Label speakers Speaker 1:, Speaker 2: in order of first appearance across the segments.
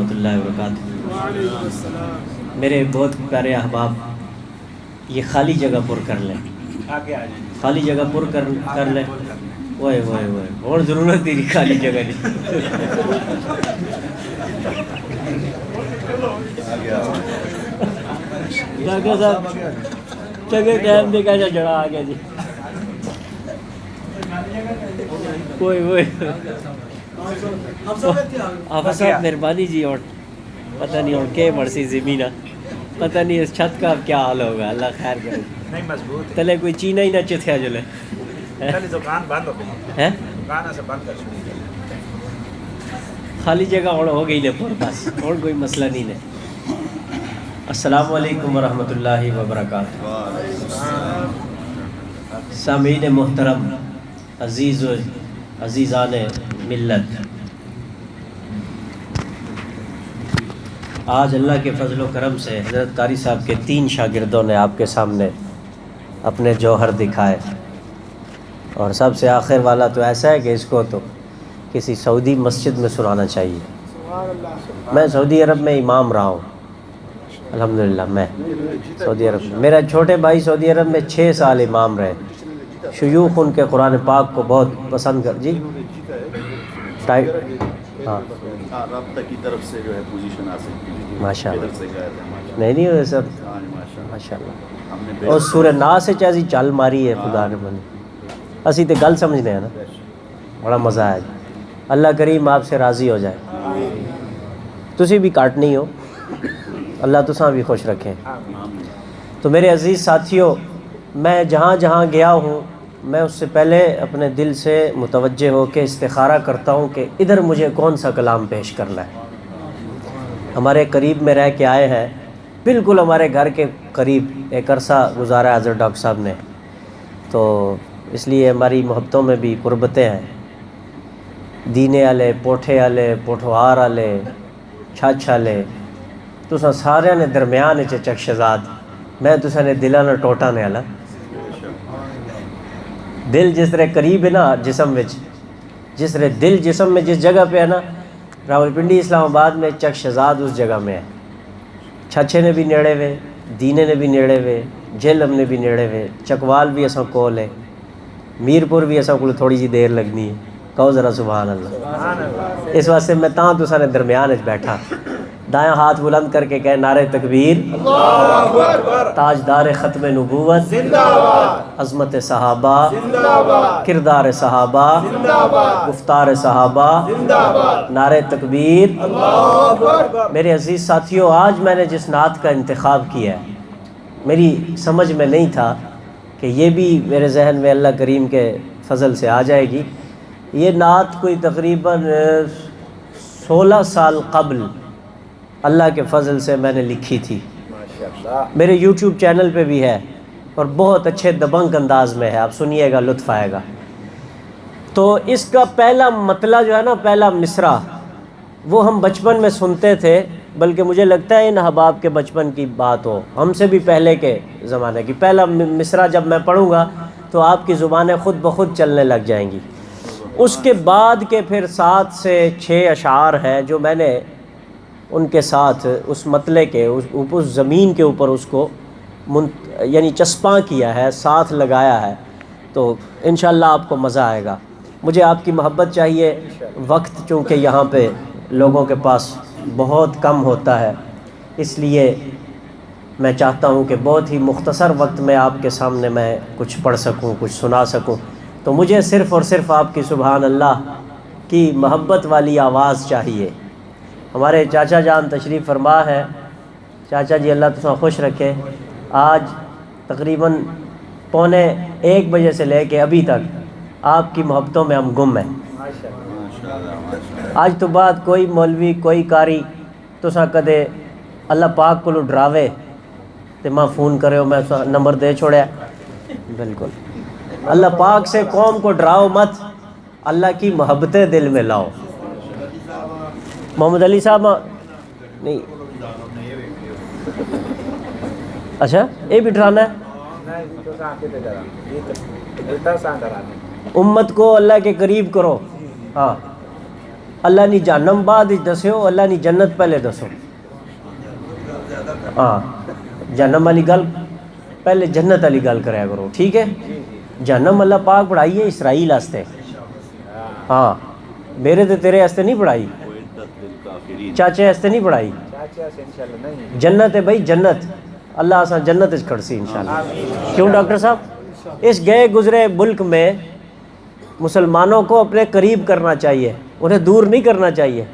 Speaker 1: ورحمۃ اللہ وبرکاتہ۔ میرے بہت پیارے احباب، یہ خالی جگہ پر کر لیں، خالی جگہ پر کر لیں۔ اوئے اوئے اوئے، اور ضرورت تیری خالی جگہ نہیں۔ ڈاکٹر صاحب چگے ٹائم دیکھا جا جڑا آ گیا جی۔ کوئی وہی آفا صاحب مہربانی جی، اور پتہ نہیں اور کہ مرسی زمینہ، پتہ نہیں اس چھت کا کیا حال ہوگا، اللہ خیر کرے۔
Speaker 2: نہیں مضبوط
Speaker 1: تلے کوئی چینہ ہی نہ چتھیا جلے،
Speaker 2: دکان بند ہو گئی
Speaker 1: ہے
Speaker 2: دکان سے بند کر چھوڑی۔
Speaker 1: خالی جگہ اور ہو گئی لے پر بس، اور کوئی مسئلہ نہیں ہے۔ السلام علیکم ورحمۃ اللہ وبرکاتہ۔ سامعین محترم، عزیزان ملت، آج اللہ کے فضل و کرم سے حضرت قاری صاحب کے 3 شاگردوں نے آپ کے سامنے اپنے جوہر دکھائے، اور سب سے آخر والا تو ایسا ہے کہ اس کو تو کسی سعودی مسجد میں سنانا چاہیے۔ میں سعودی عرب میں امام رہا ہوں الحمدللہ، میں سعودی عرب میں، میرا چھوٹے بھائی سعودی عرب میں 6 سال امام رہے۔ شیوخ ان کے قرآن پاک کو بہت پسند کر جی ہاں
Speaker 3: رابطہ کی طرف سے جو ہے پوزیشن آ سکتی ہے
Speaker 1: ماشاء اللہ۔ نہیں وہ سب ماشاء اللہ، اور سورہ ناس سے چیزی چل ماری ہے خدا نے بنی، اسی تے گل سمجھنے ہیں نا، بڑا مزہ آیا جی۔ اللہ کریم آپ سے راضی ہو جائے، تسی بھی کاٹ نہیں ہو، اللہ تساں بھی خوش رکھیں۔ تو میرے عزیز ساتھیوں، میں جہاں جہاں گیا ہوں، میں اس سے پہلے اپنے دل سے متوجہ ہو کے استخارہ کرتا ہوں کہ ادھر مجھے کون سا کلام پیش کرنا ہے۔ ہمارے قریب میں رہ کے آئے ہیں، بالکل ہمارے گھر کے قریب ایک عرصہ گزارا حضرت ڈاکٹر صاحب نے، تو اس لیے ہماری محبتوں میں بھی قربتیں ہیں۔ دینے والے، پوٹھے والے، پوٹھوہار والے، چھچ والے، تساں سارے نے درمیان چک شہزاد، میں تساں نے دلاں نہ ٹوٹانے والا۔ دل جس طرح قریب ہے نا جسم وچ، جس طرح دل جسم میں جس جگہ پہ ہے نا، راولپنڈی اسلام آباد میں چک شہزاد اس جگہ میں ہے۔ چھچے نے بھی نیڑے وے، دینے نے بھی نیڑے وے، جہلم نے بھی نیڑے وے، چکوال بھی اساں کول ہے، میرپور بھی اساں کول تھوڑی جی دیر لگنی ہے۔ کہو ذرا سبحان اللہ۔ اس واسطے میں تاں تساں نے درمیان وچ بیٹھا، دایاں ہاتھ بلند کر کے کہے نعرہ تکبیر، تاجدار ختم نبوت، عظمت صحابہ، کردار صحابہ، گفتار صحابہ، نعرہ تکبیر۔ میرے عزیز ساتھیوں، آج میں نے جس نعت کا انتخاب کیا ہے، میری سمجھ میں نہیں تھا کہ یہ بھی میرے ذہن میں اللہ کریم کے فضل سے آ جائے گی۔ یہ نعت کوئی تقریباً 16 سال قبل اللہ کے فضل سے میں نے لکھی تھی، میرے یوٹیوب چینل پہ بھی ہے، اور بہت اچھے دبنگ انداز میں ہے، آپ سنیے گا لطف آئے گا۔ تو اس کا پہلا مطلع جو ہے نا، پہلا مصرع، وہ ہم بچپن میں سنتے تھے، بلکہ مجھے لگتا ہے ان احباب کے بچپن کی بات ہو، ہم سے بھی پہلے کے زمانے کی۔ پہلا مصرع جب میں پڑھوں گا تو آپ کی زبانیں خود بخود چلنے لگ جائیں گی۔ اس کے بعد کے پھر 7 سے 6 اشعار ہیں جو میں نے ان کے ساتھ اس مطلع کے اس زمین کے اوپر اس کو یعنی چسپاں کیا ہے، ساتھ لگایا ہے، تو انشاءاللہ آپ کو مزہ آئے گا۔ مجھے آپ کی محبت چاہیے، وقت چونکہ یہاں پہ لوگوں کے پاس بہت کم ہوتا ہے، اس لیے میں چاہتا ہوں کہ بہت ہی مختصر وقت میں آپ کے سامنے میں کچھ پڑھ سکوں، کچھ سنا سکوں۔ تو مجھے صرف اور صرف آپ کی سبحان اللہ کی محبت والی آواز چاہیے۔ ہمارے چاچا جان تشریف فرما ہے، چاچا جی اللہ تساں خوش رکھے، آج تقریباً 1:45 بجے سے لے کے ابھی تک آپ کی محبتوں میں ہم گم ہیں۔ آج تو بعد کوئی مولوی، کوئی قاری تساں کدے اللہ پاک کو ڈراوے تے ماں فون کرے ہو، میں نمبر دے چھوڑیا، بالکل اللہ پاک سے قوم کو ڈراؤ مت، اللہ کی محبتیں دل میں لاؤ۔ محمد علی صاحب نہیں، اچھا یہ بھی ڈرانا ہے، امت کو اللہ کے قریب کرو۔ ہاں اللہ نے جہنم بعد دسو، اللہ نے جنت پہلے دسو. ہاں جہنم والی گل پہلے جنت والی گل کریا کرو، ٹھیک ہے. جہنم اللہ پاک پڑھائی ہے اسرائیل واسطے، ہاں میرے تے تیرے واسطے نہیں پڑھائی، چاچے واسطے نہیں پڑھائی. جنت ہے بھائی جنت، اللہ آسان جنت اس کھڑسی انشاءاللہ. کیوں ڈاکٹر صاحب؟ اس گئے گزرے ملک میں مسلمانوں کو اپنے قریب کرنا چاہیے، انہیں دور نہیں کرنا چاہیے.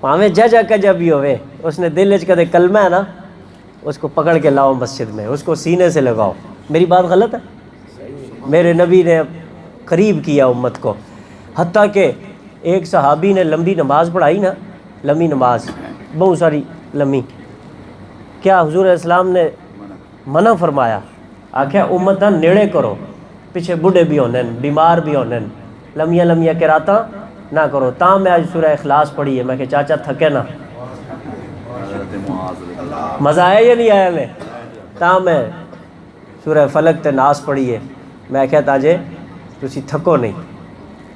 Speaker 1: پاویں جا کا جب بھی ہوئے، اس نے دل وچ کدے کلمہ ہے نا، اس کو پکڑ کے لاؤ مسجد میں، اس کو سینے سے لگاؤ. میری بات غلط ہے؟ میرے نبی نے قریب کیا امت کو، حتیٰ کہ ایک صحابی نے لمبی نماز پڑھائی نا، لمبی نماز بہت ساری لمبی، کیا حضور علیہ السلام نے منع فرمایا؟ آکھیا امت دا نیڑے کرو، پیچھے بوڑھے بھی ہونے بیمار بھی ہونے، لمبیاں لمبیاں قراتاں نہ کرو. تاں میں آج سورہ اخلاص پڑھی ہے. میں کہ چاچا تھکے نا، مزہ آیا یا نہیں آیا؟ میں تاں میں سورہ فلق تے ناس پڑھی ہے. میں کہتا تاجے تسی تھکو نہیں.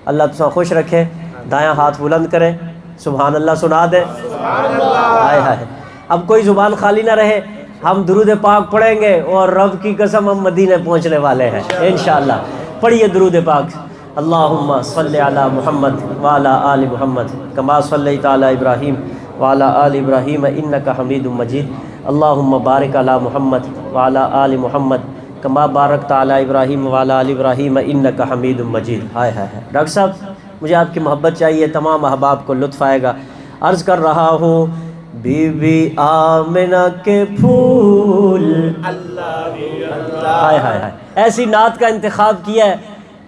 Speaker 1: اللہ تساں خوش رکھے. دایاں ہاتھ بلند کرے، سبحان اللہ سنا دے. ہائے ہائے، اب کوئی زبان خالی نہ رہے. ہم درود پاک پڑھیں گے اور رب کی قسم ہم مدینے پہنچنے والے ہیں انشاءاللہ. پڑھیے درود پاک. اللہم صلی علی محمد وعلی آل محمد کما صلیت علی ابراہیم وعلی آل ابراہیم انک حمید مجید. اللہم بارک علی محمد وعلی آل محمد کما بارکت علی ابراہیم وعلی آل ابراہیم انک حمید مجید. ہائے ہائے. ڈاکٹر صاحب مجھے آپ کی محبت چاہیے، تمام احباب کو لطف آئے گا. عرض کر رہا ہوں بی بی آمنہ کے پھول، ہائے ہائے ہائے، ایسی نعت کا انتخاب کیا ہے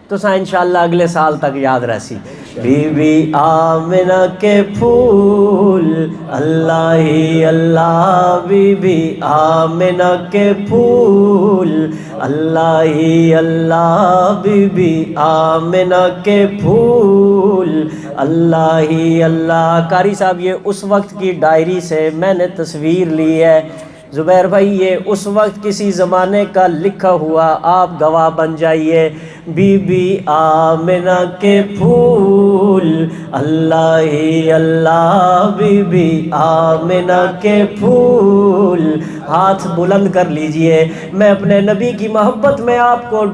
Speaker 1: تو سا انشاءاللہ اگلے سال تک یاد رہسی. بی بی آمنہ کے پھول اللہ ہی اللہ، بی بی آمنہ کے پھول اللہ ہی اللہ، بی بی آمنہ کے پھول اللہ ہی اللہ. قاری صاحب یہ اس وقت کی ڈائری سے میں نے تصویر لی ہے. زبیر بھائی یہ اس وقت کسی زمانے کا لکھا ہوا، آپ گواہ بن جائیے. بی بی آمنہ کے پھول اللہ ہی اللہ، بی بی آمنہ کے پھول. ہاتھ بلند کر لیجئے. میں اپنے نبی کی محبت میں آپ کو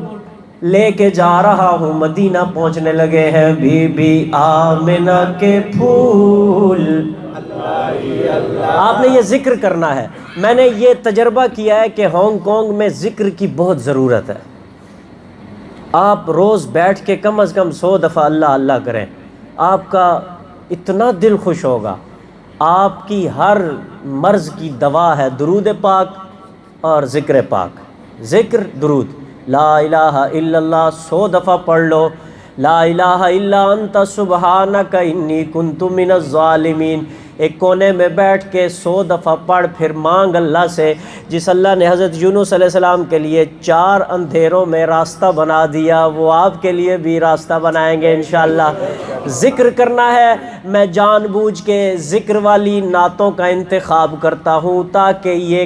Speaker 1: لے کے جا رہا ہوں، مدینہ پہنچنے لگے ہیں. بی بی آمنہ کے پھول. آپ نے یہ ذکر کرنا ہے. میں نے یہ تجربہ کیا ہے کہ ہانگ کانگ میں ذکر کی بہت ضرورت ہے. آپ روز بیٹھ کے کم از کم 100 دفعہ اللہ اللہ کریں، آپ کا اتنا دل خوش ہوگا. آپ کی ہر مرض کی دوا ہے درود پاک اور ذکر پاک. ذکر درود، لا الہ الا اللہ 100 دفعہ پڑھ لو. لا الہ الا انت سبحانک انی کنت من الظالمین. ایک کونے میں بیٹھ کے 100 دفعہ پڑھ، پھر مانگ اللہ سے. جس اللہ نے حضرت یونس علیہ السلام کے لیے 4 اندھیروں میں راستہ بنا دیا، وہ آپ کے لیے بھی راستہ بنائیں گے انشاءاللہ. ذکر کرنا ہے. میں جان بوجھ کے ذکر والی نعتوں کا انتخاب کرتا ہوں تاکہ یہ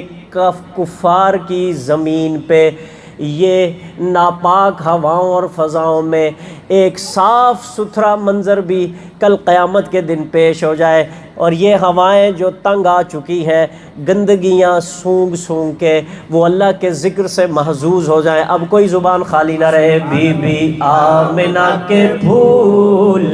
Speaker 1: کفار کی زمین پہ، یہ ناپاک ہواؤں اور فضاؤں میں ایک صاف ستھرا منظر بھی کل قیامت کے دن پیش ہو جائے. اور یہ ہوائیں جو تنگ آ چکی ہیں، گندگیاں سونگ سونگ کے، وہ اللہ کے ذکر سے محظوظ ہو جائیں. اب کوئی زبان خالی نہ رہے. بی بی آمنہ کے پھول،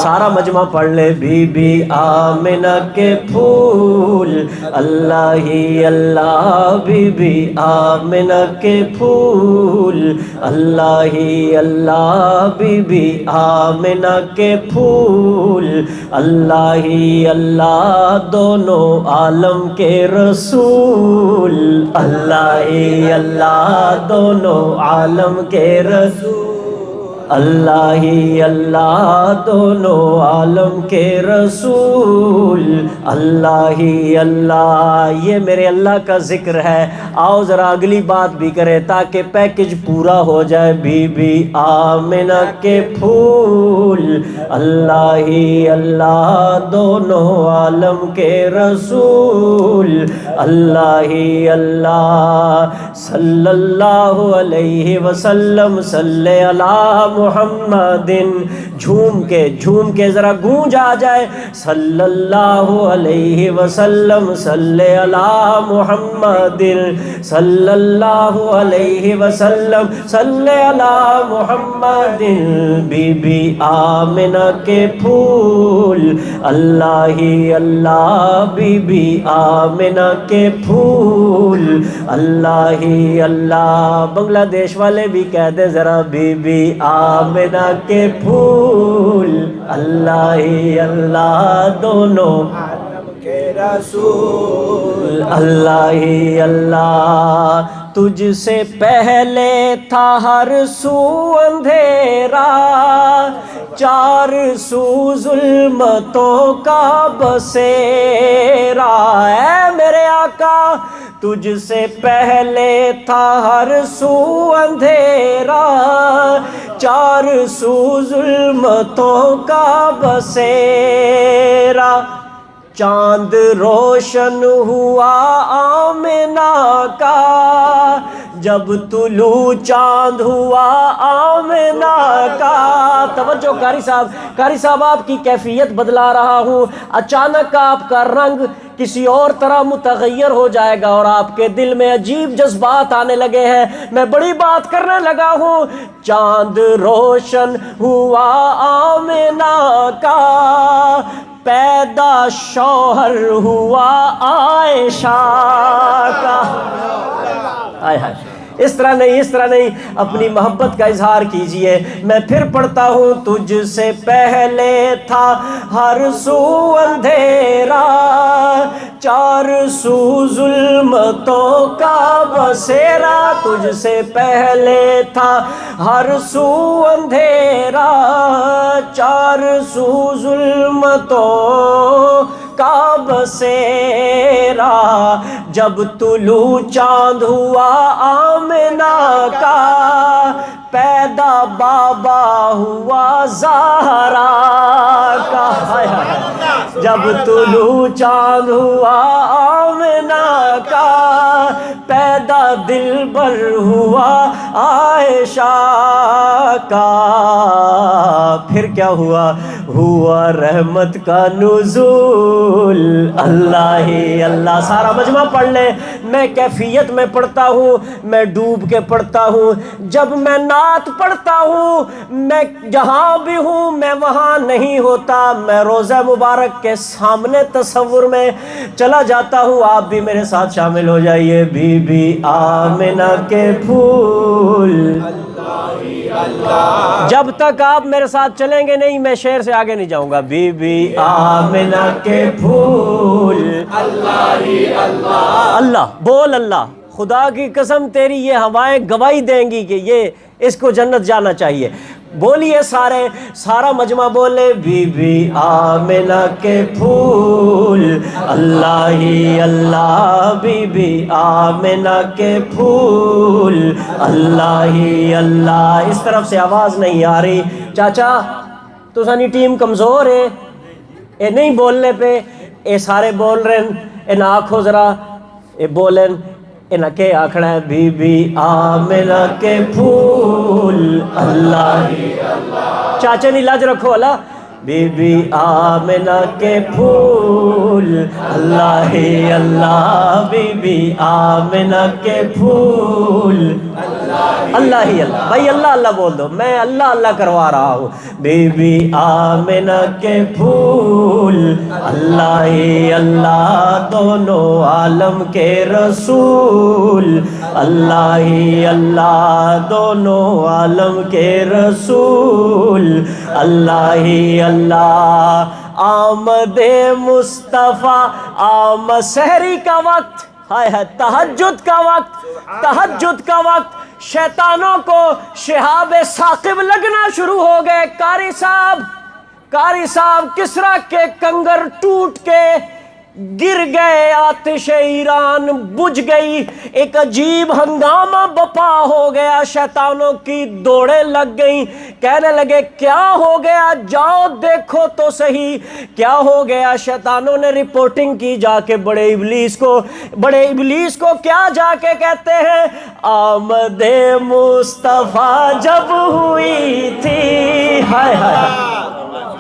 Speaker 1: سارا مجمع پڑھ لے. بی بی آمنہ کے پھول اللہ ہی اللہ، بی بی آمنہ کے پھول اللہ ہی اللہ، بی بی آمنہ کے پھول اللہ ہی اللہ. دونوں عالم کے رسول اللہ ہی اللہ، دونوں عالم کے رسول اللہ ہی اللہ، دونوں عالم کے رسول اللہ ہی اللہ. یہ میرے اللہ کا ذکر ہے. آؤ ذرا اگلی بات بھی کریں تاکہ پیکج پورا ہو جائے. بی بی آمنہ کے پھول اللہ ہی اللہ، دونوں عالم کے رسول اللہ ہی اللہ. صلی اللہ علیہ وسلم، صلی علی محمد، جھوم کے ذرا گونج آ جائے، صلی اللہ علیہ وسلم، صلی علی محمد، صلی اللہ علیہ وسلم، صلی علی محمد۔ بی بی آمنہ کے پھول، اللہ ہی اللہ، بی بی آمنہ کے پھول، اللہ ہی اللہ۔ بنگلہ دیش والے بھی کہہ دیں ذرا، بی بی آمنہ کے پھول، اللہ ہی اللہ، دونوں
Speaker 4: عالم کے رسول،
Speaker 1: اللہ ہی اللہ۔ تجھ سے پہلے تھا ہر سو اندھیرا، چار سو ظلمتوں کا بسیرا، اے میرے آقا تجھ سے پہلے تھا ہر سو اندھیرا، چار سو ظلمتوں کا بسیرا، چاند روشن ہوا آمنہ کا، جب طلوع چاند ہوا آمنہ کا۔ توجہ قاری صاحب آپ کی کیفیت بدلا رہا ہوں، اچانک آپ کا رنگ کسی اور طرح متغیر ہو جائے گا اور آپ کے دل میں عجیب جذبات آنے لگے ہیں، میں بڑی بات کرنے لگا ہوں۔ چاند روشن ہوا آمنہ کا، پیدا شوہر ہوا عائشہ کا۔ آئے ہائے، اس طرح نہیں، اپنی محبت کا اظہار کیجئے۔ میں پھر پڑھتا ہوں، تجھ سے پہلے تھا ہر سو اندھیرا، چار سو ظلمتوں کا بسیرا، تجھ سے پہلے تھا ہر سو اندھیرا، چار سو ظلمتوں کا بسیرا، جب طلوع چاند ہوا آمنہ کا، پیدا بابا ہوا زہرا کا۔ جب طلوع چاند ہوا آمنہ کا، پیدا دلبر ہوا عائشہ کا۔ پھر کیا ہوا؟ ہوا رحمت کا نزول، اللہ ہی اللہ۔ سارا مجمع پڑھ لے، میں کیفیت میں پڑھتا ہوں، میں ڈوب کے پڑھتا ہوں۔ جب میں نعت پڑھتا ہوں، میں جہاں بھی ہوں میں وہاں نہیں ہوتا، میں روضہ مبارک کے سامنے تصور میں چلا جاتا ہوں۔ آپ بھی میرے ساتھ شامل ہو جائیے۔ بی بی آمنہ کے پھول، جب تک آپ میرے ساتھ چلیں گے نہیں میں شعر سے آگے نہیں جاؤں گا۔ بی بی آمنہ کے پھول، اللہ ہی اللہ، اللہ بول اللہ، خدا کی قسم تیری یہ ہوائیں گواہی دیں گی کہ یہ اس کو جنت جانا چاہیے۔ بولیے سارے، سارا مجمع بولے، بی بی آمنہ کے پھول، اللہ ہی اللہ، بی بی آمنہ کے پھول، اللہ ہی اللہ۔ اس طرف سے آواز نہیں آ رہی، چاچا تو سانی ٹیم کمزور ہے، اے نہیں بولنے پہ، اے سارے بول رہے ہیں، اے نہ آکھو ذرا، اے بولیں، انہاں کے آکھڑا ہے، بی بی آمنہ کے پھول، اللہ ہی اللہ۔ چاچے نہیں لاج رکھو اللہ، بی بی آمنہ کے پھول، اللہ ہی اللہ، بی بی آمنہ کے پھول، اللہ ہی اللہ۔ بھائی اللہ اللہ بول دو، میں اللہ اللہ کروا رہا ہوں۔ بی بی آمنہ کے پھول، اللہ ہی اللہ، دونوں عالم کے رسول، اللہ ہی اللہ، دونوں عالم کے رسول، اللہ ہی اللہ۔ آمد مصطفیٰ، آمد سحری کا وقت، ہائے ہائے تہجد کا وقت، تہجد کا وقت، شیطانوں کو شہاب ثاقب لگنا شروع ہو گئے۔ قاری صاحب کسریٰ کے کنگر ٹوٹ کے گر گئے، آتش ایران بجھ گئی، ایک عجیب ہنگامہ بپا ہو گیا، شیطانوں کی دوڑیں لگ گئیں، کہنے لگے کیا ہو گیا، جاؤ دیکھو تو صحیح کیا ہو گیا۔ شیطانوں نے رپورٹنگ کی جا کے بڑے ابلیس کو کیا جا کے کہتے ہیں، آمد مصطفیٰ جب ہوئی تھی ہائے ہائے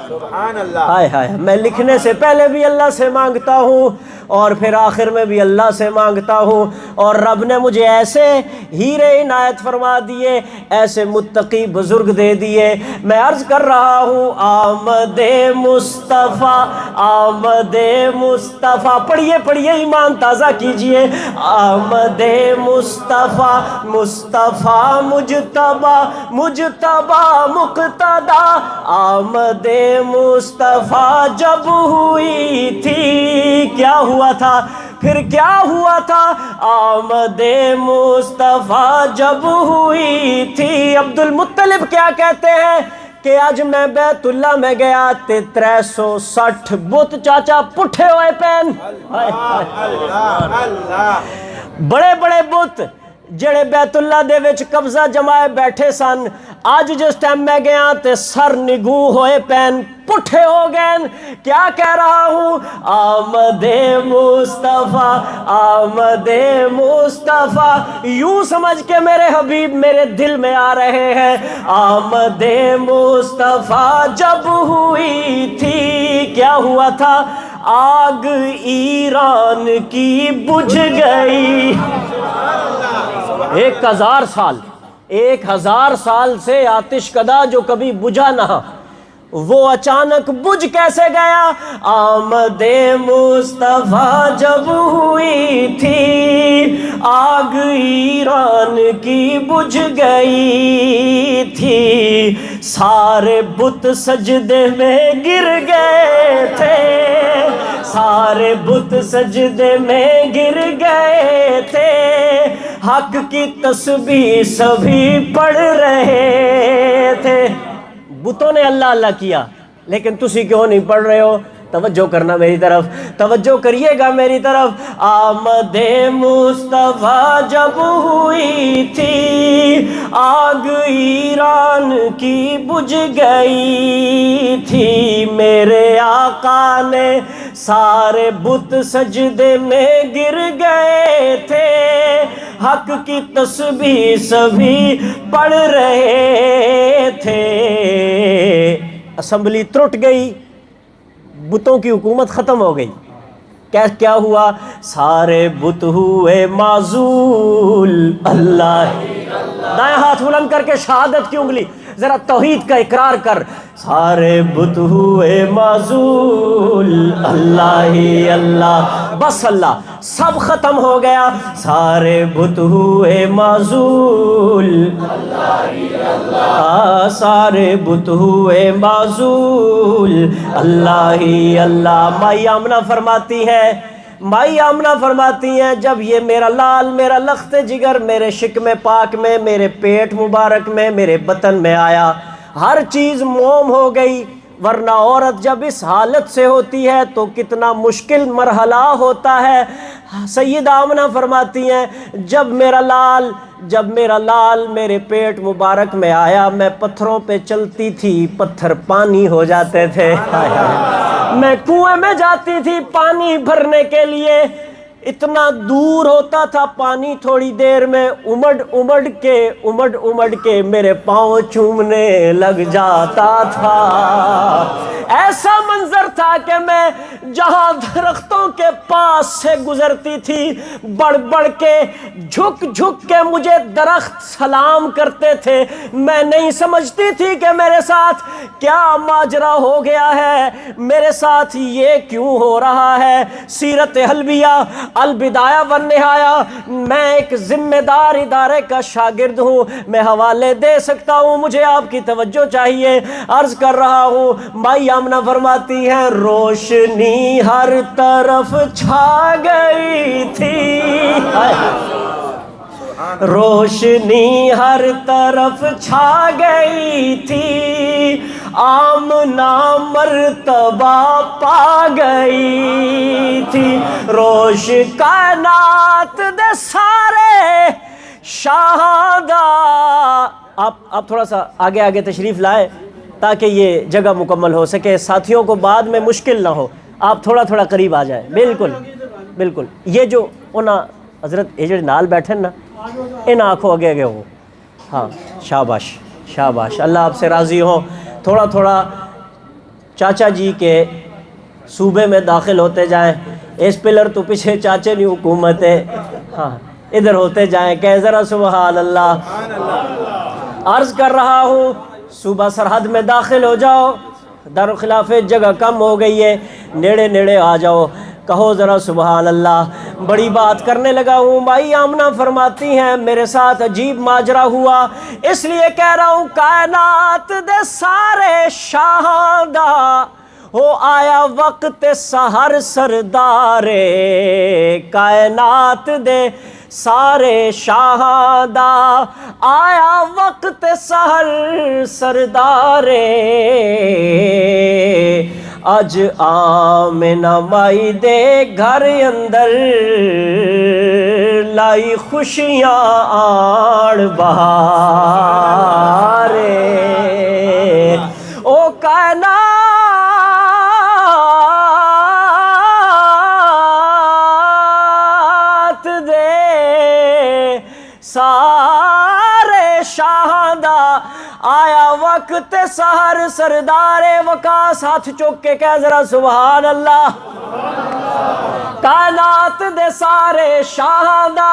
Speaker 4: سبحان اللہ.
Speaker 1: ہائے ہائے. میں لکھنے سے پہلے بھی اللہ سے مانگتا ہوں اور پھر آخر میں بھی اللہ سے مانگتا ہوں, اور رب نے مجھے ایسے ہیرے عنایت فرما دیے, ایسے متقی بزرگ دے دیے. میں عرض کر رہا ہوں آمد مصطفیٰ, آمد مصطفیٰ. پڑھیے پڑھیے, ایمان تازہ کیجئے. آمد مصطفیٰ, مصطفیٰ مجتبی, مجتبی مقتدی. آمد مصطفیٰ جب ہوئی تھی, کیا ہوا تھا, پھر کیا ہوا تھا. آمد مصطفیٰ جب ہوئی تھی. عبد المطلب کیا کہتے ہیں کہ آج میں بیت اللہ میں گیا تے 360 بت چاچا پٹھے ہوئے پین.
Speaker 4: اللہ اللہ.
Speaker 1: بڑے بڑے بت جڑے بیت اللہ دے وچ قبضہ جمائے بیٹھے سن, آج جس ٹائم میں گیا تے سر نگو ہوئے پین, پٹھے ہو گئے. کیا کہہ رہا ہوں, آمد مصطفیٰ, آمد مصطفیٰ. یوں سمجھ کے میرے حبیب میرے دل میں آ رہے ہیں. آمد مصطفیٰ جب ہوئی تھی, کیا ہوا تھا, آگ ایران کی بجھ گئی. 1000 سال, 1000 سال سے آتش کدا جو کبھی بجھا نہ, وہ اچانک بجھ کیسے گیا. آمد مصطفیٰ جب ہوئی تھی, آگ ایران کی بجھ گئی تھی. سارے بت سجدے میں گر گئے تھے, سارے بت سجدے میں گر گئے تھے. حق کی تسبیح سبھی پڑھ رہے تھے. بتوں نے اللہ اللہ کیا, لیکن تسی کیوں نہیں پڑھ رہے ہو؟ توجہ کرنا میری طرف, توجہ کریے گا میری طرف. آمد مصطفیٰ جب ہوئی تھی, آگ ایران کی بجھ گئی تھی. میرے آقا نے سارے بت سجدے میں گر گئے تھے, حق کی تسبیح سبھی پڑھ رہے تھے. اسمبلی ٹوٹ گئی, بتوں کی حکومت ختم ہو گئی. کیا ہوا, سارے بت ہوئے معزول. اللہ, دائیں ہاتھ بلند کر کے شہادت کی انگلی, ذرا توحید کا اقرار کر. سارے بت ہوئے معزول. اللہ ہی اللہ, بس اللہ, سب ختم ہو گیا. سارے بت ہوئے معزول. اللہ ہی اللہ, سارے بت ہوئے معزول. اللہ ہی اللہ. مائی آمنہ فرماتی ہے, مائی آمنہ فرماتی ہیں, جب یہ میرا لال, میرا لخت جگر میرے شکم پاک میں, میرے پیٹ مبارک میں, میرے بطن میں آیا, ہر چیز موم ہو گئی. ورنہ عورت جب اس حالت سے ہوتی ہے تو کتنا مشکل مرحلہ ہوتا ہے. سیدہ آمنہ فرماتی ہیں, جب میرا لال میرے پیٹ مبارک میں آیا, میں پتھروں پہ چلتی تھی, پتھر پانی ہو جاتے تھے. میں کنویں میں جاتی تھی پانی بھرنے کے لیے, اتنا دور ہوتا تھا پانی, تھوڑی دیر میں امڑ کے میرے پاؤں چومنے لگ جاتا تھا. ایسا منظر تھا کہ میں جہاں درختوں کے پاس سے گزرتی تھی, بڑھ کے جھک کے مجھے درخت سلام کرتے تھے. میں نہیں سمجھتی تھی کہ میرے ساتھ کیا ماجرا ہو گیا ہے, میرے ساتھ یہ کیوں ہو رہا ہے. سیرت حلبیہ البدایہ والنہایہ, میں ایک ذمہ دار ادارے کا شاگرد ہوں, میں حوالے دے سکتا ہوں, مجھے آپ کی توجہ چاہیے. عرض کر رہا ہوں, مائی آمنہ فرماتی ہیں, روشنی ہر طرف چھا گئی تھی, روشنی ہر طرف چھا گئی تھی, آمنہ مرتبہ پا گئی تھی. روش کائنات دے سارے شہادہ. آپ تھوڑا سا آگے تشریف لائے تاکہ یہ جگہ مکمل ہو سکے, ساتھیوں کو بعد میں مشکل نہ ہو. آپ تھوڑا قریب آ جائیں. بالکل یہ جو انہاں حضرت یہ جو نال بیٹھے نا, ان آنکھوں آگے ہو. ہاں, شاباش, اللہ آپ سے راضی ہوں. تھوڑا تھوڑا چاچا جی کے صوبے میں داخل ہوتے جائیں. اس پلر تو پیچھے چاچے نہیں حکومت ہے, ہاں ادھر ہوتے جائیں, کہ ذرا سبحان اللہ. عرض کر رہا ہوں صوبہ سرحد میں داخل ہو جاؤ, دارالخلافے جگہ کم ہو گئی ہے, نیڑے نیڑے آ جاؤ, کہو ذرا سبحان اللہ. بڑی بات کرنے لگا ہوں. بھائی آمنہ فرماتی ہیں میرے ساتھ عجیب ماجرا ہوا, اس لیے کہہ رہا ہوں کائنات دے سارے شاہاں دا ہو آیا وقت سحر سردارے, کائنات دے سارے شاہاں دا آیا وقت سحر سردارے. اج آمنہ مائی دے گھر اندر لائی خوشیاں آڑ بہارے, او کائنات سارے شاہاں دا آیا وقت سحر سردار وقاص. ہاتھ چوک کے کہہ ذرا سبحان اللہ. کائنات دے سارے شاہاں دا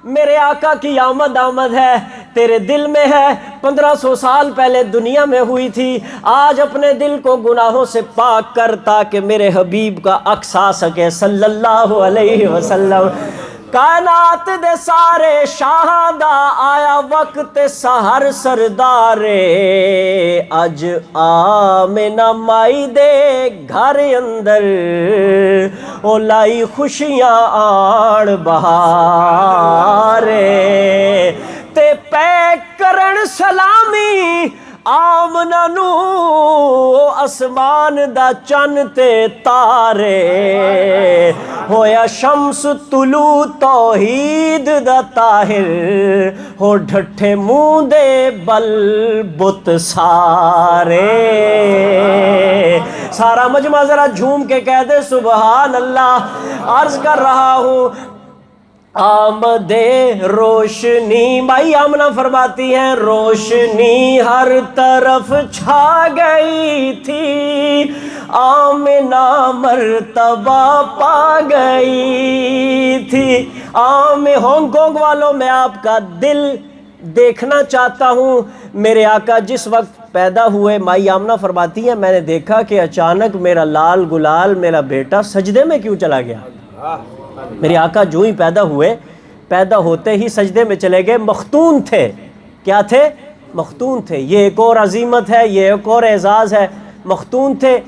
Speaker 1: میرے آقا کی آمد ہے, تیرے دل میں ہے, 1500 سال پہلے دنیا میں ہوئی تھی. آج اپنے دل کو گناہوں سے پاک کر تاکہ میرے حبیب کا عکس آ سکے صلی اللہ علیہ وسلم. کائنات دے سارے شاہاں دا آیا وقت سحر سردارے, اج آمنہ مائی دے گھر اندر او لائی خوشیاں آڑ بہارے. تے پیک کرن سلامی آمنہ نو اسمان دا چن تے تارے, ہویا شمس طلوع توحید دا طاہر, ہو ڈھٹھے منہ دے بل بت سارے. سارا مجمع ذرا جھوم کے کہہ دے سبحان اللہ. عرض کر رہا ہوں آمد روشنی, بھائی آمنہ فرماتی ہیں روشنی ہر طرف چھا گئی تھی, آمنہ مرتبہ پا گئی تھی. ہانگ کانگ والوں میں آپ کا دل دیکھنا چاہتا ہوں. میرے آقا جس وقت پیدا ہوئے, مائی آمنہ فرماتی ہیں میں نے دیکھا کہ اچانک میرا لال گلال میرا بیٹا سجدے میں کیوں چلا گیا. میرے آقا جو ہی پیدا ہوئے, پیدا ہوتے ہی سجدے میں چلے گئے. مختون تھے, کیا تھے؟ مختون تھے. یہ ایک اور عظیمت ہے, یہ ایک اور اعزاز ہے. مختون تھے,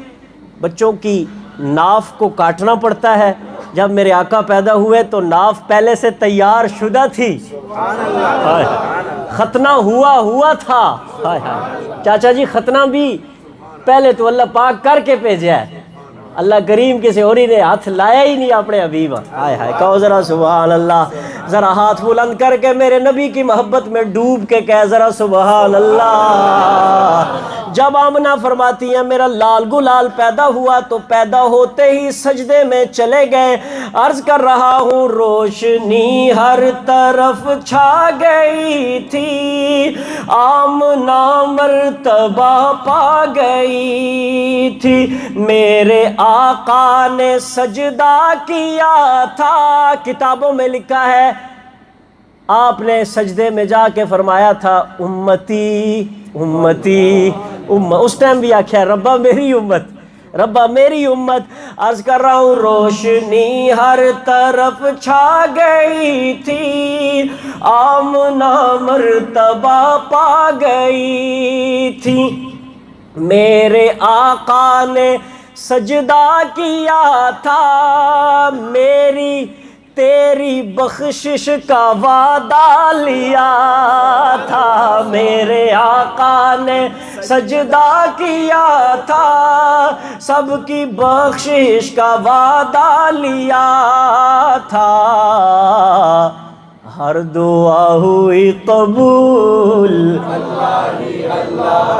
Speaker 1: بچوں کی ناف کو کاٹنا پڑتا ہے. جب میرے آقا پیدا ہوئے تو ناف پہلے سے تیار شدہ تھی, ختنہ ہوا تھا. چاچا جی ختنہ بھی پہلے تو اللہ پاک کر کے بھیجا ہے, اللہ کریم کسی اور ہی نے ہاتھ لایا ہی نہیں اپنے حبیب. ہائے ہائے کہو ذرا سبحان اللہ. ذرا ہاتھ بلند کر کے میرے نبی کی محبت میں ڈوب کے کہہ ذرا سبحان اللہ. جب آمنہ فرماتی ہیں میرا لال گلال پیدا ہوا تو پیدا ہوتے ہی سجدے میں چلے گئے. عرض کر رہا ہوں روشنی ہر طرف چھا گئی تھی, آمنہ مرتبہ پا گئی تھی. میرے آقا نے سجدہ کیا تھا, کتابوں میں لکھا ہے آپ نے سجدے میں جا کے فرمایا تھا امتی امتی اس ٹائم بھی آکھیا ربا میری امت, ربا میری امت. عرض کر رہا ہوں روشنی ہر طرف چھا گئی تھی, آمنہ مرتبہ پا گئی تھی. میرے آقا نے سجدہ کیا تھا, میری تیری بخشش کا وعدہ لیا تھا. میرے آقا نے سجدہ کیا تھا, سب کی بخشش کا وعدہ لیا تھا. ہر دعا ہوئی قبول،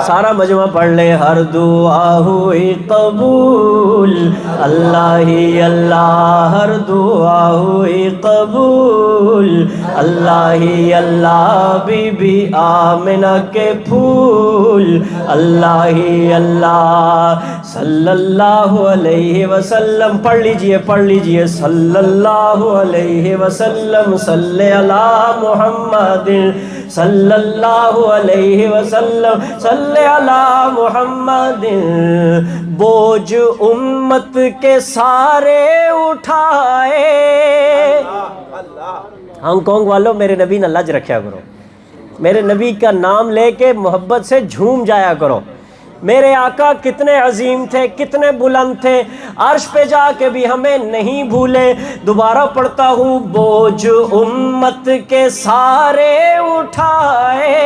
Speaker 1: سارا مجمع پڑھ لے، ہر دعا ہوئی قبول، اللہ ہی اللہ، ہر دعا ہوئی قبول، اللہ ہی اللہ، بی بی آمنہ کے پھول، اللہ ہی اللہ، صلی اللہ علیہ وسلم، پڑھ لیجئے صلی اللہ علیہ وسلم، صلی علی محمد، صلی اللہ علیہ وسلم، صلی علی محمد، بوجھ امت کے سارے اٹھائے۔ ہانگ کانگ والوں، میرے نبی نہ لج رکھیا کرو، میرے نبی کا نام لے کے محبت سے جھوم جایا کرو۔ میرے آقا کتنے عظیم تھے، کتنے بلند تھے، عرش پہ جا کے بھی ہمیں نہیں بھولے۔ دوبارہ پڑھتا ہوں، بوجھ امت کے سارے اٹھائے،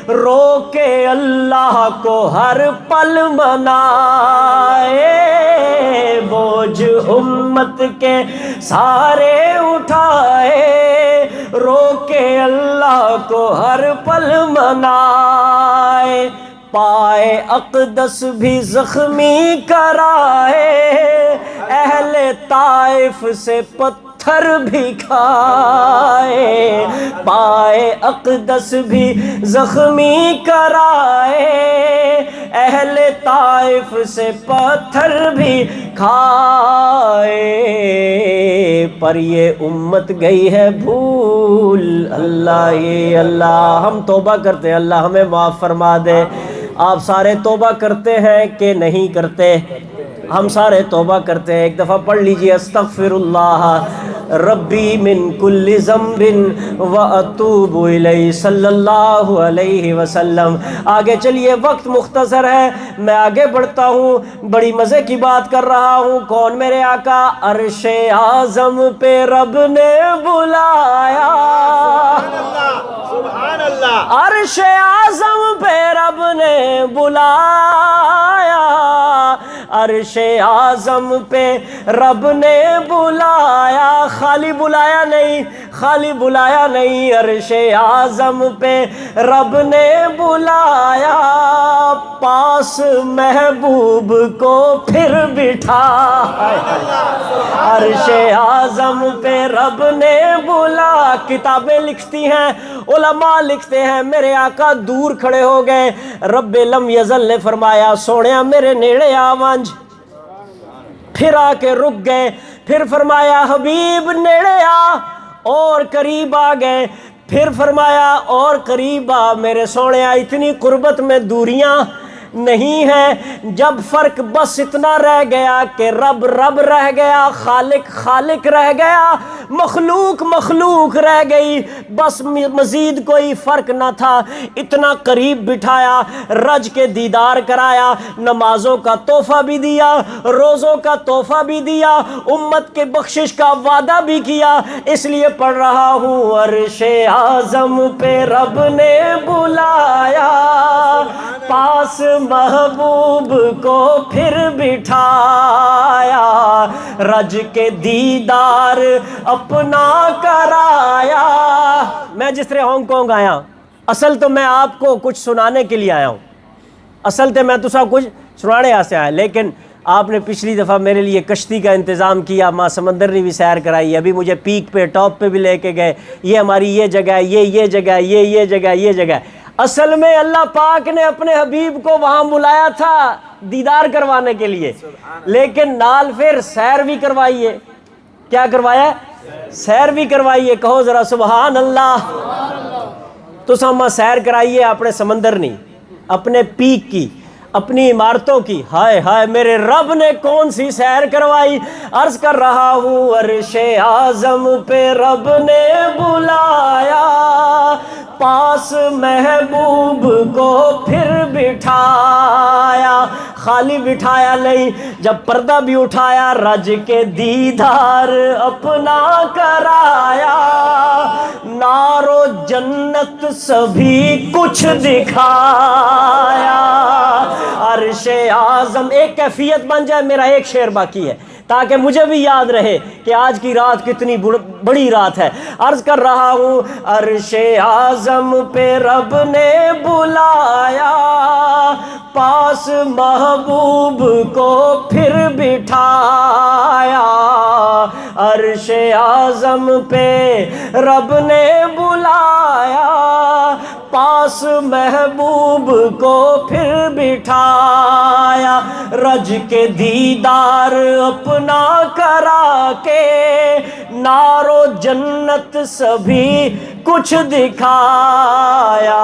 Speaker 1: رو کے اللہ کو ہر پل منائے، بوجھ امت کے سارے اٹھائے، رو کے اللہ کو ہر پل منائے، پائے اقدس بھی زخمی کرائے، اہل طائف سے پتھر بھی کھائے، پائے اقدس بھی زخمی کرائے، اہل طائف سے پتھر بھی کھائے، پر یہ امت گئی ہے بھول، اللہ ہی اللہ۔ ہم توبہ کرتے ہیں، اللہ ہمیں معاف فرما دے۔ آپ سارے توبہ کرتے ہیں کہ نہیں کرتے؟ ہم سارے توبہ کرتے ہیں۔ ایک دفعہ پڑھ لیجئے، استغفر اللہ ربی من کل ذنب واتوب الیہ، صلی اللہ علیہ وسلم۔ آگے چلیے، وقت مختصر ہے، میں آگے بڑھتا ہوں، بڑی مزے کی بات کر رہا ہوں۔ کون؟ میرے آقا۔ عرش اعظم پہ رب نے بلایا،
Speaker 4: سبحان اللہ،
Speaker 1: عرش اعظم پہ رب نے بلایا، عرش اعظم پہ رب نے بلایا، خالی بلایا نہیں، خالی بلایا نہیں، عرش اعظم پہ رب نے بلایا، پاس محبوب کو پھر بٹھایا، عرش اعظم پہ رب نے بلا۔ کتابیں لکھتی ہیں، علماء لکھتے ہیں، میرے آقا دور کھڑے ہو گئے، رب لم یزل نے فرمایا سونیا میرے نیڑے آ ونج، پھر آ کے رک گئے، پھر فرمایا حبیب نیڑے آ، اور قریب آ گئے، پھر فرمایا اور قریب آ میرے سونیا، اتنی قربت میں دوریاں نہیں ہے۔ جب فرق بس اتنا رہ گیا کہ رب رب رہ گیا، خالق خالق رہ گیا، مخلوق مخلوق رہ گئی، بس مزید کوئی فرق نہ تھا، اتنا قریب بٹھایا، رج کے دیدار کرایا، نمازوں کا تحفہ بھی دیا، روزوں کا تحفہ بھی دیا، امت کے بخشش کا وعدہ بھی کیا۔ اس لیے پڑھ رہا ہوں، عرش اعظم پہ رب نے بلایا، پاس محبوب کو پھر بٹھایا، رج کے دیدار اپنا کرایا۔ میں جس طرح ہانگ کانگ آیا، اصل تو میں آپ کو کچھ سنانے کے لیے آیا ہوں، اصل تو میں تسا کچھ سنانے آسے آیا، لیکن آپ نے پچھلی دفعہ میرے لیے کشتی کا انتظام کیا، ماں سمندر نے بھی سیر کرائی، ابھی مجھے پیک پہ ٹاپ پہ بھی لے کے گئے، یہ ہماری یہ جگہ ہے، یہ جگہ ہے، یہ جگہ ہے، یہ جگہ ہے۔ اصل میں اللہ پاک نے اپنے حبیب کو وہاں بلایا تھا دیدار کروانے کے لیے، لیکن نال پھر سیر بھی کروائیے۔ کیا کروایا؟ سیر بھی کروائیے۔ کہو ذرا سبحان اللہ۔ تو ساما سیر کرائیے اپنے سمندر نہیں، اپنے پیک کی، اپنی عمارتوں کی۔ ہائے ہائے میرے رب نے کون سی سیر کروائی۔ عرض کر رہا ہوں، عرش اعظم پہ رب نے بلایا، پاس محبوب کو پھر بٹھایا، خالی بٹھایا نہیں، جب پردہ بھی اٹھایا، رج کے دیدار اپنا کرایا، نار و جنت سبھی کچھ دکھایا۔ عرش اعظم ایک کیفیت بن جائے، میرا ایک شعر باقی ہے، تاکہ مجھے بھی یاد رہے کہ آج کی رات کتنی بڑی رات ہے۔ عرض کر رہا ہوں عرش اعظم پہ رب نے بلایا، پاس محبوب کو پھر بٹھایا۔ عرش اعظم پہ رب نے بلایا، پاس محبوب کو پھر بٹھایا۔ رج کے دیدار اپنا کرا کے، نار و جنت سبھی کچھ دکھایا۔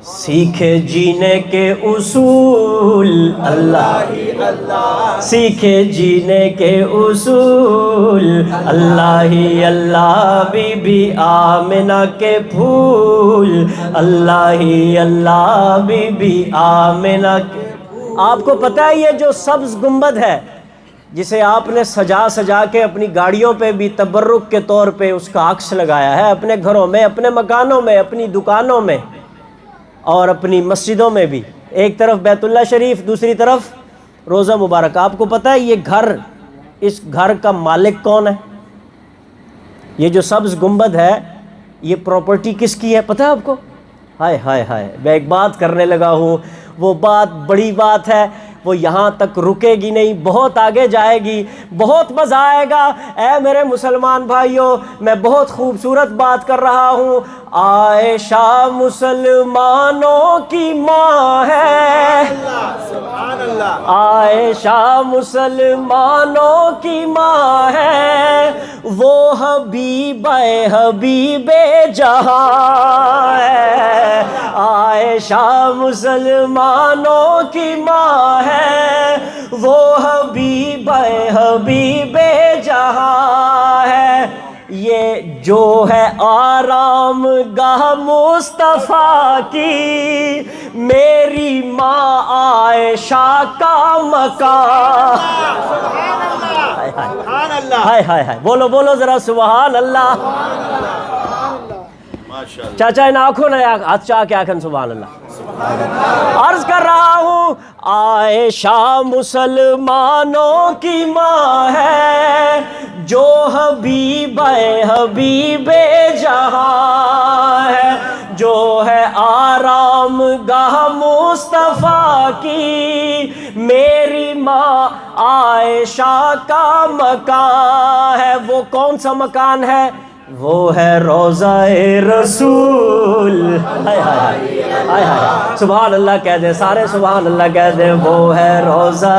Speaker 1: سیکھے جینے کے اصول اللہ ہی اللہ، سیکھے جینے کے اصول اللہ ہی اللہ، بی بی آمنہ کے پھول اللہ ہی اللہ، بی بی آمنہ کے۔ آپ کو پتہ ہے یہ جو سبز گنبد ہے جسے آپ نے سجا کے اپنی گاڑیوں پہ بھی تبرک کے طور پہ اس کا عکس لگایا ہے، اپنے گھروں میں، اپنے مکانوں میں، اپنی دکانوں میں اور اپنی مسجدوں میں بھی، ایک طرف بیت اللہ شریف، دوسری طرف روضہ مبارک۔ آپ کو پتہ ہے یہ گھر، اس گھر کا مالک کون ہے؟ یہ جو سبز گنبد ہے یہ پراپرٹی کس کی ہے پتہ ہے آپ کو؟ ہائے ہائے ہائے، میں ایک بات کرنے لگا ہوں، وہ بات بڑی بات ہے، وہ یہاں تک رکے گی نہیں، بہت آگے جائے گی، بہت مزہ آئے گا۔ اے میرے مسلمان بھائیوں، میں بہت خوبصورت بات کر رہا ہوں۔ عائشہ مسلمانوں کی ماں ہے،
Speaker 4: سبحان اللہ،
Speaker 1: عائشہ مسلمانوں کی ماں ہے، وہ حبیب جہاں ہے۔ عائشہ مسلمانوں کی ماں ہے، وہ حبیب جہاں ہے۔ یہ جو ہے آرام گاہ مصطفیٰ کی، میری ماں عائشہ کا مکان۔
Speaker 4: سبحان اللہ،
Speaker 1: ہائے ہائے ہائے، بولو بولو ذرا سبحان اللہ۔
Speaker 3: ماشاءاللہ۔
Speaker 1: چاچا ان آنکھوں نے ہاتھ چاہ کے آکھن سبحان اللہ۔ عرض کر رہا ہوں عائشہ مسلمانوں کی ماں ہے، جو حبیب جہاں ہے، جو ہے آرام گاہ مصطفیٰ کی، میری ماں عائشہ کا مکان ہے۔ وہ کون سا مکان ہے؟ وہ ہے روضہ رسول۔ ہائے ہائے ہائے ہائے، سبحان اللہ کہہ دیں سارے، سبحان اللہ کہہ دیں۔ وہ ہے روضہ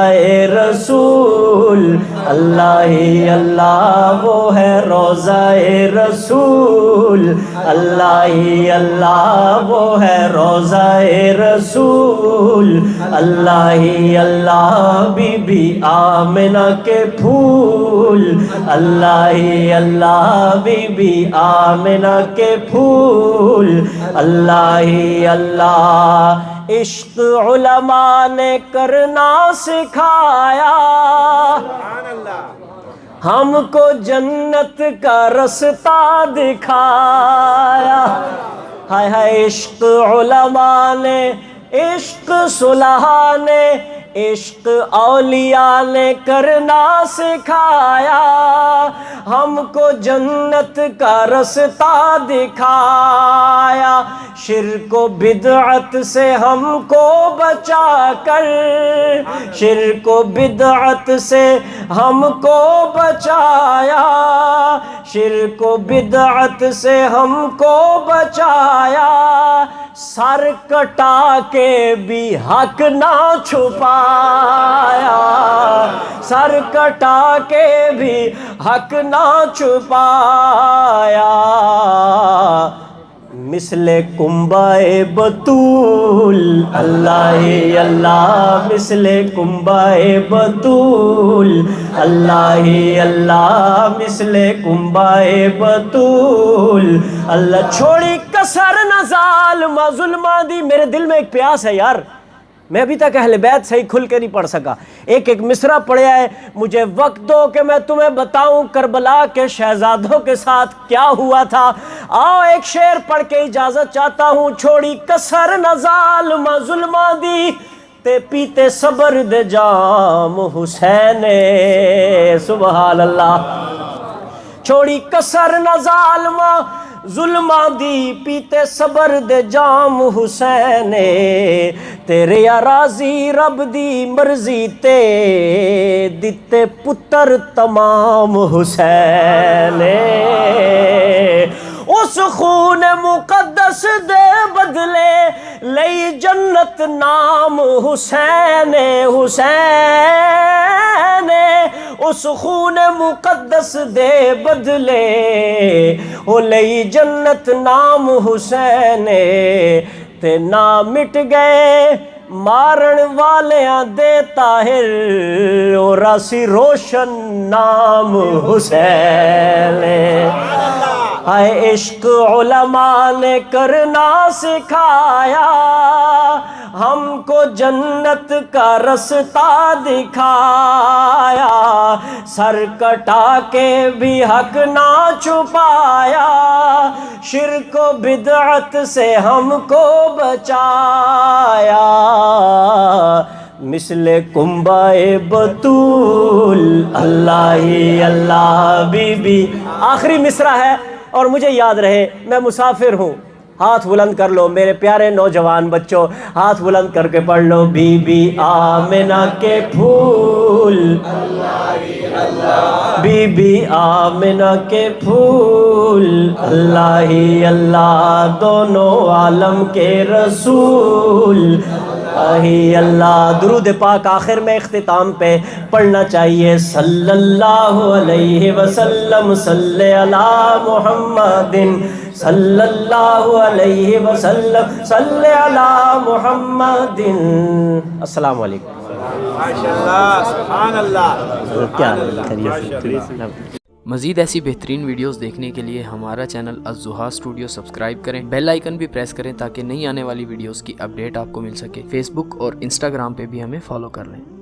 Speaker 1: رسول اللہ ہی اللہ، وہ ہے روضہ رسول اللہ ہی اللہ، وہ ہے روضہ رسول اللہ ہی اللہ، بی بی آمنہ کے پھول اللہ ہی اللہ، بی بی آمنہ کے پھول اللہ ہی اللہ۔ عشق علماء نے کرنا سکھایا،
Speaker 4: سبحان اللہ،
Speaker 1: ہم کو جنت کا رستہ دکھایا۔ ہائے ہائے، عشق علماء نے، عشق صلحاء نے، عشق اولیاء نے کرنا سکھایا، ہم کو جنت کا رستہ دکھایا۔ شرک و بدعت سے ہم کو بچا کر، شرک و بدعت سے ہم کو بچایا، شرک و بدعت سے ہم کو بچایا، سر کٹا کے بھی حق نہ چھپایا، سر کٹا کے بھی حق نہ چھپایا۔ مثل کنبہ بطول اللہ ہی اللہ، مثل کنبہ بطول اللہ ہی اللہ، مثل کنبہ بطول اللہ۔ چھوڑی کسر نہ ظالمہ ظلمہ دی، میرے دل میں ایک پیاس ہے یار، میں ابھی تک اہل بیت صحیح کھل کے نہیں پڑھ سکا۔ ایک ایک مصرع پڑھیا ہے، مجھے وقت دو کہ میں تمہیں بتاؤں کربلا کے شہزادوں کے ساتھ کیا ہوا تھا۔ آؤ ایک شعر پڑھ کے اجازت چاہتا ہوں۔ چھوڑی کسر نہ ظالمہ ظلمہ دی، تے پیتے صبر دے جام حسین سبحان اللہ چھوڑی کسر نہ ظالماں ظلماں دی پیتے صبر دے جام حسین تیرے راضی رب دی مرضی تے دتے پتر تمام حسین اس خون مقدس دے بدلے لئی جنت نام حسین حسین اس خون مقدس دے بدلے او لئی جنت نام حسین تے نہ مٹ گئے مارن والیاں دے طاہر او راسی روشن نام حسین ہائے عشق علماء نے کرنا سکھایا ہم کو جنت کا رستہ دکھایا سر کٹا کے بھی حق نہ چھپایا شرک و بدعت سے ہم کو بچایا مثل کنبائے بطول اللہ ہی اللہ بی بی آخری مصرع ہے اور مجھے یاد رہے میں مسافر ہوں ہاتھ بلند کر لو میرے پیارے نوجوان بچوں ہاتھ بلند کر کے پڑھ لو بی بی آمنہ کے پھول بی بی آمنہ کے پھول اللہ ہی اللہ دونوں عالم کے رسول ہی اللہ درود پاک آخر میں اختتام پہ پڑھنا چاہیے صلی اللہ علیہ وسلم صلی علی محمد صلی اللہ علیہ وسلم صلی علی محمد السلام علیکم
Speaker 4: ماشاءاللہ سبحان اللہ
Speaker 1: کیا خیریت
Speaker 5: مزید ایسی بہترین ویڈیوز دیکھنے کے لیے ہمارا چینل الضحیٰ اسٹوڈیو سبسکرائب کریں بیل آئیکن بھی پریس کریں تاکہ نئی آنے والی ویڈیوز کی اپڈیٹ آپ کو مل سکے فیس بک اور انسٹاگرام پہ بھی ہمیں فالو کر لیں